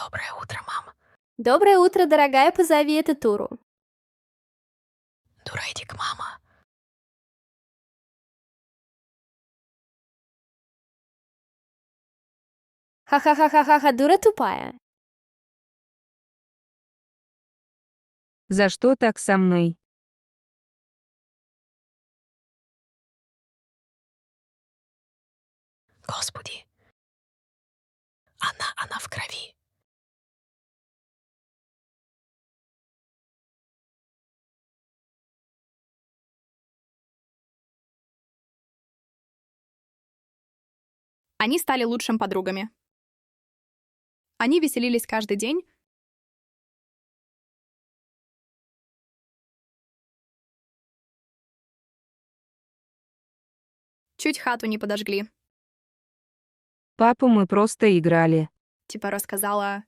Доброе утро, мам. Доброе утро, дорогая, позови эту Туру. Дура, иди к мама. Ха-ха-ха-ха-ха, дура тупая. За что так со мной? Господи. Она в крови. Они стали лучшими подругами. Они веселились каждый день. Чуть хату не подожгли. Папу мы просто играли. Типа рассказала